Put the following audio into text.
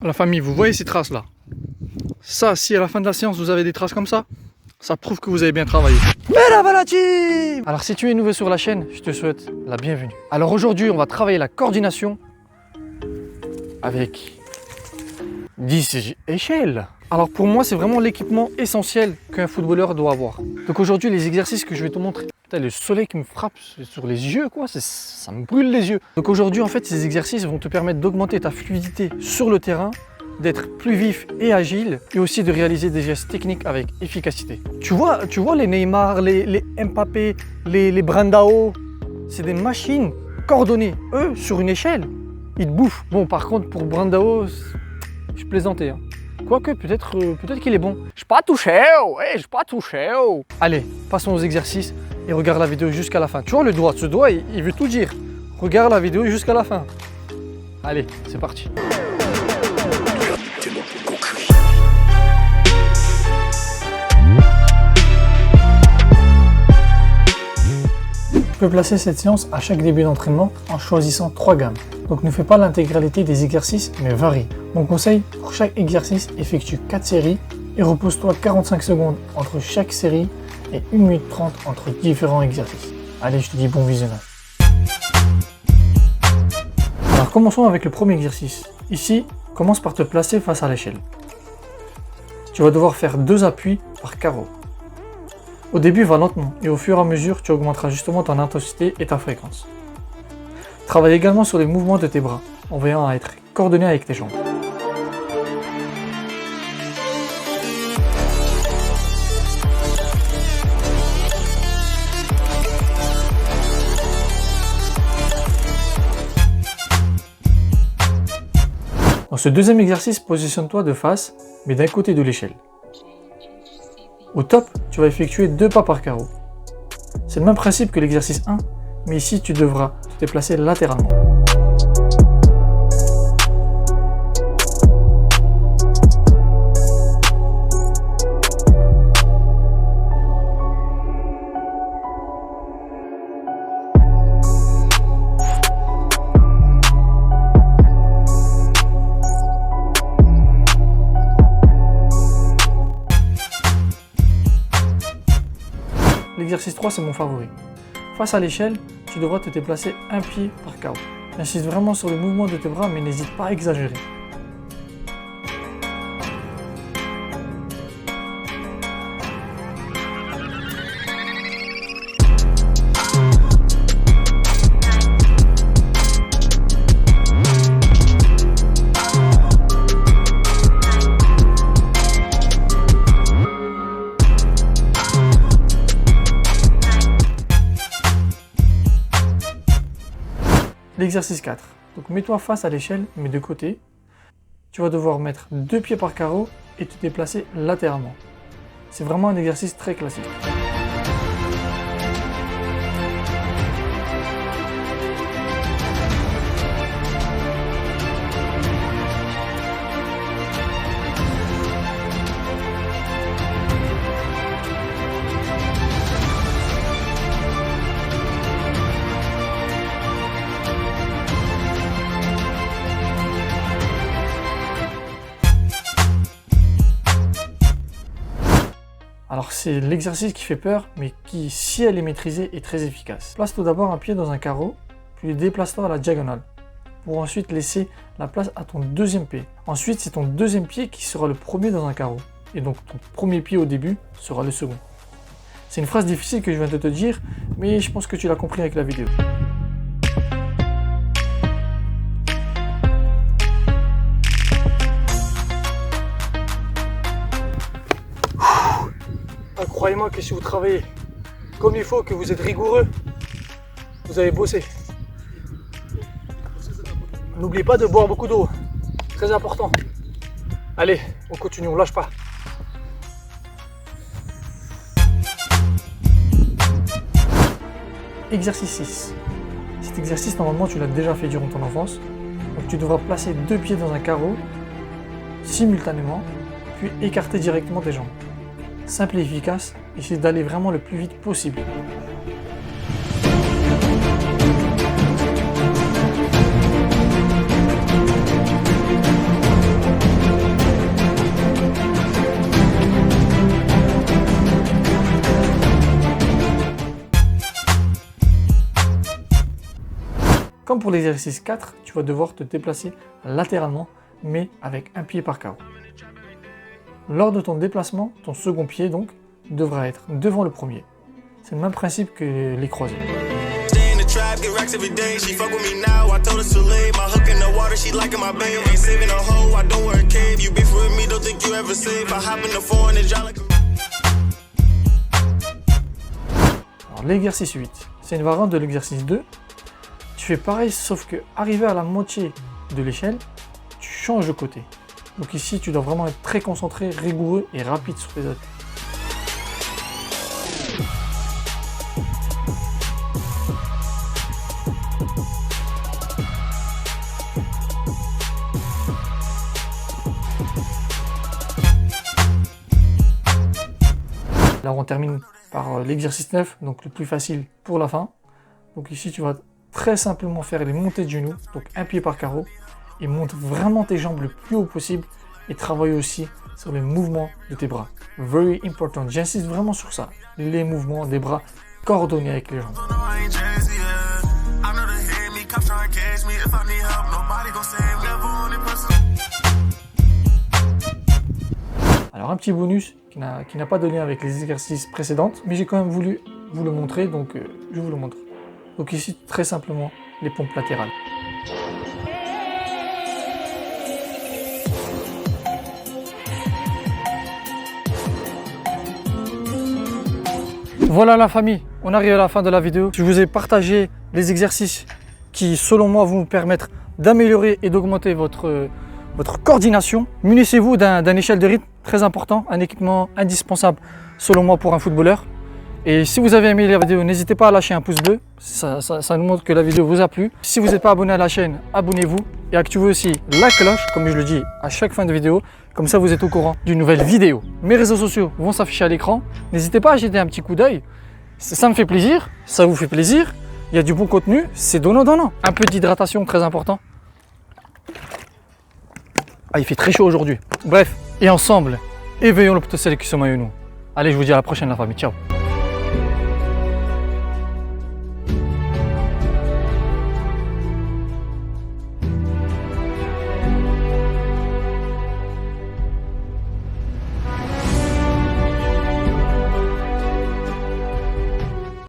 La famille, vous voyez ces traces là? Ça, si à la fin de la séance vous avez des traces comme ça prouve que vous avez bien travaillé. Merhaba la team! Alors si tu es nouveau sur la chaîne, je te souhaite la bienvenue. Alors aujourd'hui, on va travailler la coordination avec 10 échelles. Alors pour moi, c'est vraiment l'équipement essentiel qu'un footballeur doit avoir. Donc aujourd'hui, les exercices que je vais te montrer. Putain, le soleil qui me frappe sur les yeux, quoi, ça me brûle les yeux. Donc aujourd'hui, en fait, ces exercices vont te permettre d'augmenter ta fluidité sur le terrain, d'être plus vif et agile, et aussi de réaliser des gestes techniques avec efficacité. Tu vois les Neymar, les Mbappé, les Brandao, c'est des machines coordonnées. Eux, sur une échelle, ils te bouffent. Bon, par contre, pour Brandao, je plaisantais, hein. Quoique, peut-être qu'il est bon. Je pas touché, ouais, je pas touché. Allez, passons aux exercices et regarde la vidéo jusqu'à la fin. Tu vois le doigt, ce doigt, il veut tout dire. Regarde la vidéo jusqu'à la fin. Allez, c'est parti. Tu peux placer cette séance à chaque début d'entraînement en choisissant 3 gammes. Donc ne fais pas l'intégralité des exercices, mais varie. Mon conseil, pour chaque exercice, effectue 4 séries et repose-toi 45 secondes entre chaque série et 1 minute 30 entre différents exercices. Allez, je te dis bon visionnage. Alors commençons avec le premier exercice. Ici, commence par te placer face à l'échelle. Tu vas devoir faire 2 appuis par carreau. Au début, va lentement et au fur et à mesure, tu augmenteras justement ton intensité et ta fréquence. Travaille également sur les mouvements de tes bras, en veillant à être coordonné avec tes jambes. Dans ce deuxième exercice, positionne-toi de face, mais d'un côté de l'échelle. Au top, tu vas effectuer 2 pas par carreau. C'est le même principe que l'exercice 1, mais ici tu devras te déplacer latéralement. L'exercice 3, c'est mon favori. Face à l'échelle, tu devras te déplacer un pied par carreau. J'insiste vraiment sur le mouvement de tes bras, mais n'hésite pas à exagérer. L'exercice 4. Donc mets-toi face à l'échelle, mais de côté. Tu vas devoir mettre 2 pieds par carreau et te déplacer latéralement. C'est vraiment un exercice très classique. Alors c'est l'exercice qui fait peur, mais qui, si elle est maîtrisée, est très efficace. Place tout d'abord un pied dans un carreau, puis déplace-toi à la diagonale, pour ensuite laisser la place à ton deuxième pied. Ensuite, c'est ton deuxième pied qui sera le premier dans un carreau, et donc ton premier pied au début sera le second. C'est une phrase difficile que je viens de te dire, mais je pense que tu l'as compris avec la vidéo. Croyez-moi que si vous travaillez comme il faut, que vous êtes rigoureux, vous allez bosser. N'oubliez pas de boire beaucoup d'eau, très important. Allez, on continue, on lâche pas. Exercice 6. Cet exercice, normalement, tu l'as déjà fait durant ton enfance. Donc tu devras placer 2 pieds dans un carreau simultanément, puis écarter directement tes jambes. Simple et efficace, essaie d'aller vraiment le plus vite possible. Comme pour l'exercice 4, tu vas devoir te déplacer latéralement, mais avec un pied par carreau. Lors de ton déplacement, ton second pied donc devra être devant le premier. C'est le même principe que les croisés. Alors l'exercice 8, c'est une variante de l'exercice 2. Tu fais pareil, sauf que arrivé à la moitié de l'échelle, tu changes de côté. Donc ici, tu dois vraiment être très concentré, rigoureux et rapide sur tes appuis. Alors on termine par l'exercice 9, donc le plus facile pour la fin. Donc ici, tu vas très simplement faire les montées de genoux, donc un pied par carreau, et monte vraiment tes jambes le plus haut possible et travaille aussi sur les mouvements de tes bras. Very important, j'insiste vraiment sur ça, les mouvements des bras coordonnés avec les jambes. Alors un petit bonus qui n'a pas de lien avec les exercices précédents, mais j'ai quand même voulu vous le montrer, donc je vous le montre. Donc ici, très simplement, les pompes latérales. Voilà la famille, on arrive à la fin de la vidéo. Je vous ai partagé les exercices qui, selon moi, vont vous permettre d'améliorer et d'augmenter votre coordination. Munissez-vous d'un échelle de rythme très important, un équipement indispensable, selon moi, pour un footballeur. Et si vous avez aimé la vidéo, n'hésitez pas à lâcher un pouce bleu, ça nous montre que la vidéo vous a plu. Si vous n'êtes pas abonné à la chaîne, abonnez-vous et activez aussi la cloche, comme je le dis à chaque fin de vidéo, comme ça vous êtes au courant d'une nouvelle vidéo. Mes réseaux sociaux vont s'afficher à l'écran, n'hésitez pas à jeter un petit coup d'œil, ça me fait plaisir, ça vous fait plaisir, il y a du bon contenu, c'est donnant-donnant. Un peu d'hydratation, très important. Ah, il fait très chaud aujourd'hui. Bref, et ensemble, éveillons le potentiel qui sommeille en nous. Allez, je vous dis à la prochaine la famille, ciao.